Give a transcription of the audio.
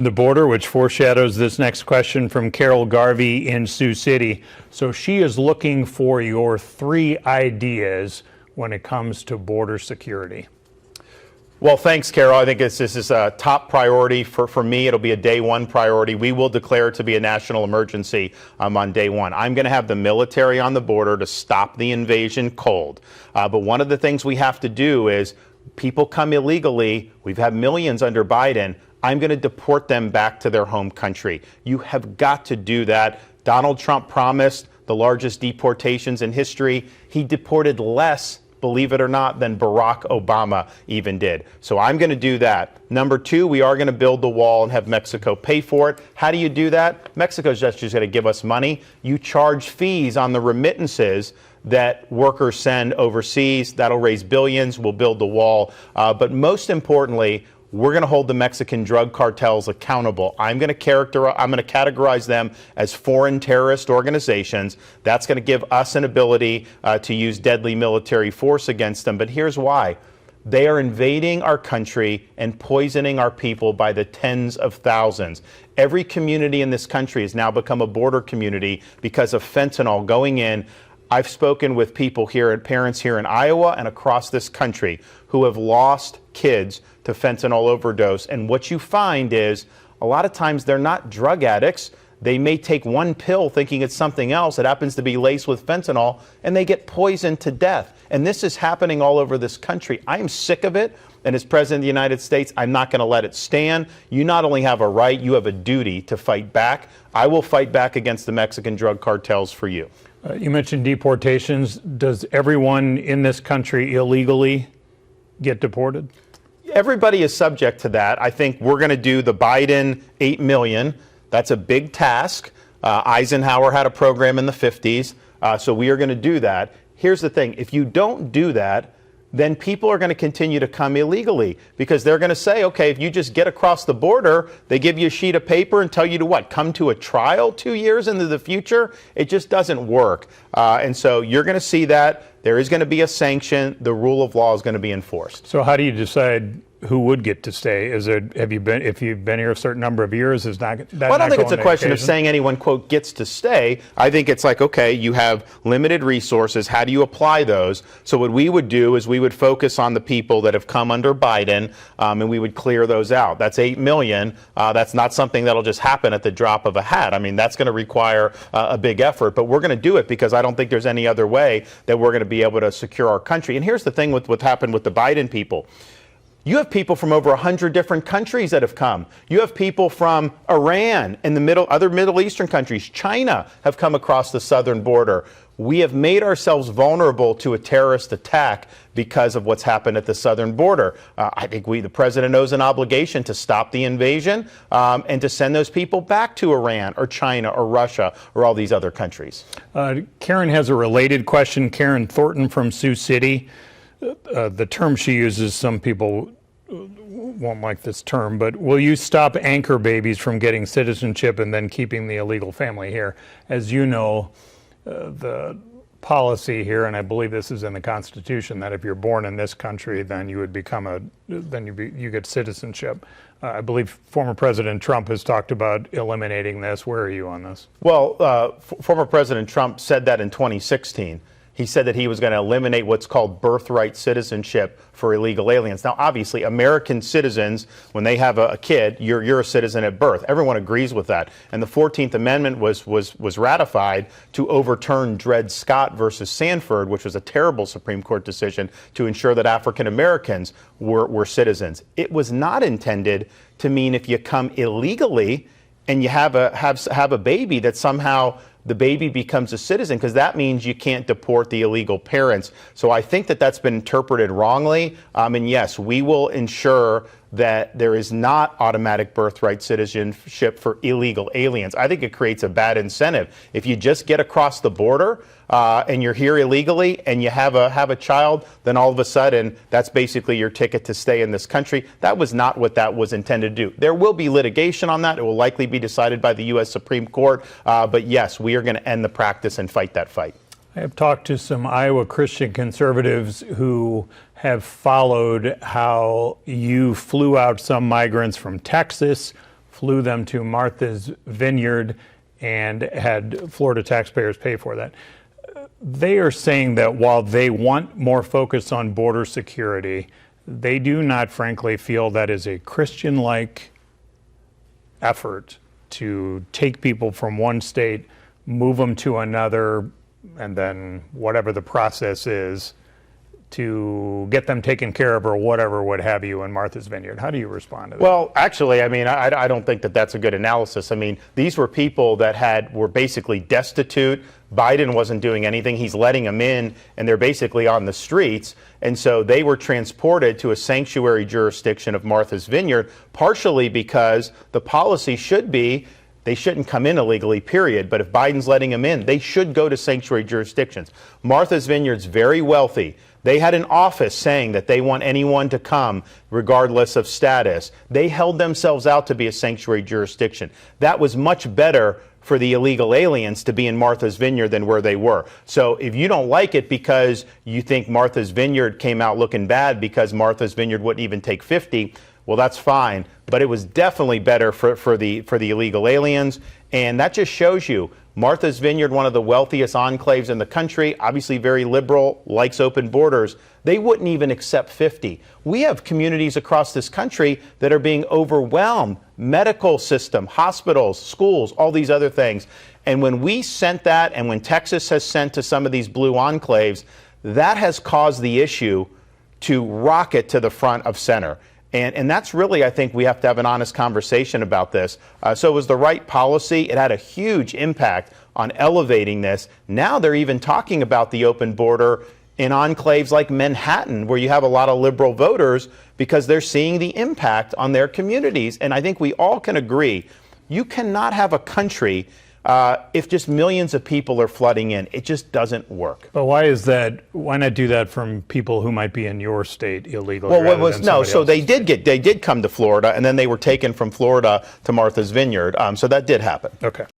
The border, which foreshadows this next question from Carol Garvey in Sioux City. So she is looking for your 3 ideas when it comes to border security. Well, thanks, Carol. I think this is a top priority for me. It'll be a day 1 priority. We will declare it to be a national emergency on day 1. I'm going to have the military on the border to stop the invasion cold. But one of the things we have to do is people come illegally. We've had millions under Biden. I'm going to deport them back to their home country. You have got to do that. Donald Trump promised the largest deportations in history. He deported less, believe it or not, than Barack Obama even did. So I'm going to do that. Number 2, we are going to build the wall and have Mexico pay for it. How do you do that? Mexico's just going to give us money. You charge fees on the remittances that workers send overseas. That'll raise billions. We'll build the wall. But most importantly, we're going to hold the Mexican drug cartels accountable. I'm going to categorize them as foreign terrorist organizations. That's going to give us an ability to use deadly military force against them. But here's why. They are invading our country and poisoning our people by the tens of thousands. Every community in this country has now become a border community because of fentanyl going in. I've spoken with people here, parents here in Iowa and across this country who have lost kids to fentanyl overdose. And what you find is a lot of times they're not drug addicts. They may take one pill thinking it's something else. It happens to be laced with fentanyl, and they get poisoned to death. And this is happening all over this country. I am sick of it. And as President of the United States, I'm not going to let it stand. You not only have a right, you have a duty to fight back. I will fight back against the Mexican drug cartels for you. You mentioned deportations. Does everyone in this country illegally get deported? Everybody is subject to that. I think we're going to do the Biden 8 million. That's a big task. Eisenhower had a program in the 50s, so we are going to do that. Here's the thing. If you don't do that, then people are going to continue to come illegally because they're going to say, okay, if you just get across the border, they give you a sheet of paper and tell you to what? Come to a trial 2 years into the future? It just doesn't work. And so you're going to see that. There is going to be a sanction. The rule of law is going to be enforced. So how do you decide who would get to stay? Is it, if you've been here a certain number of years, is not that? Well, I don't think it's a question of saying anyone, quote, gets to stay. I think it's like, okay, you have limited resources. How do you apply those? So what we would do is we would focus on the people that have come under Biden, and we would clear those out. That's 8 million. That's not something that'll just happen at the drop of a hat. I mean, that's going to require a big effort, but we're going to do it because I don't think there's any other way that we're going to be able to secure our country. And here's the thing with what happened with the Biden people. You have people from over 100 different countries that have come. You have people from Iran and other Middle Eastern countries. China have come across the southern border. We have made ourselves vulnerable to a terrorist attack because of what's happened at the southern border. I think the president owes an obligation to stop the invasion and to send those people back to Iran or China or Russia or all these other countries. Karen has a related question. Karen Thornton from Sioux City. The term she uses, some people won't like this term, but will you stop anchor babies from getting citizenship and then keeping the illegal family here? As you know, the policy here, and I believe this is in the Constitution, that if you're born in this country, then you would become you get citizenship. I believe former President Trump has talked about eliminating this. Where are you on this? Well, former President Trump said that in 2016. He said that he was going to eliminate what's called birthright citizenship for illegal aliens. Now, obviously, American citizens, when they have a kid, you're a citizen at birth. Everyone agrees with that. And the 14th Amendment was ratified to overturn Dred Scott versus Sanford, which was a terrible Supreme Court decision to ensure that African Americans were citizens. It was not intended to mean if you come illegally and you have a baby that somehow the baby becomes a citizen, because that means you can't deport the illegal parents. So I think that that's been interpreted wrongly. And yes, we will ensure that there is not automatic birthright citizenship for illegal aliens. I think it creates a bad incentive. If you just get across the border and you're here illegally and you have a child, then all of a sudden that's basically your ticket to stay in this country. That was not what that was intended to do. There will be litigation on that. It will likely be decided by the U.S. Supreme Court. But yes, we are going to end the practice and fight that fight. I have talked to some Iowa Christian conservatives who have followed how you flew out some migrants from Texas, flew them to Martha's Vineyard and had Florida taxpayers pay for that. They are saying that while they want more focus on border security, they do not, frankly, feel that is a Christian-like effort to take people from one state, move them to another, and then whatever the process is, to get them taken care of or whatever, what have you, in Martha's Vineyard. How do you respond to that? Well, actually, I mean, I don't think that that's a good analysis. I mean, these were people that were basically destitute. Biden wasn't doing anything. He's letting them in, and they're basically on the streets. And so they were transported to a sanctuary jurisdiction of Martha's Vineyard, partially because the policy should be they shouldn't come in illegally, period. But if Biden's letting them in, they should go to sanctuary jurisdictions. Martha's Vineyard's very wealthy. They had an office saying that they want anyone to come regardless of status. They held themselves out to be a sanctuary jurisdiction. That was much better for the illegal aliens to be in Martha's Vineyard than where they were. So if you don't like it because you think Martha's Vineyard came out looking bad because Martha's Vineyard wouldn't even take 50, well, that's fine. But it was definitely better for the illegal aliens. And that just shows you Martha's Vineyard, one of the wealthiest enclaves in the country, obviously very liberal, likes open borders. They wouldn't even accept 50. We have communities across this country that are being overwhelmed. Medical system, hospitals, schools, all these other things. And when we sent that, and when Texas has sent to some of these blue enclaves, that has caused the issue to rocket to the front of center. And that's really, I think, we have to have an honest conversation about this. So it was the right policy. It had a huge impact on elevating this. Now they're even talking about the open border in enclaves like Manhattan, where you have a lot of liberal voters, because they're seeing the impact on their communities. And I think we all can agree, you cannot have a country if just millions of people are flooding in. It just doesn't work. But why is that? Why not do that from people who might be in your state illegally? Well, what was no? So they did come to Florida, and then they were taken from Florida to Martha's Vineyard. So that did happen. Okay.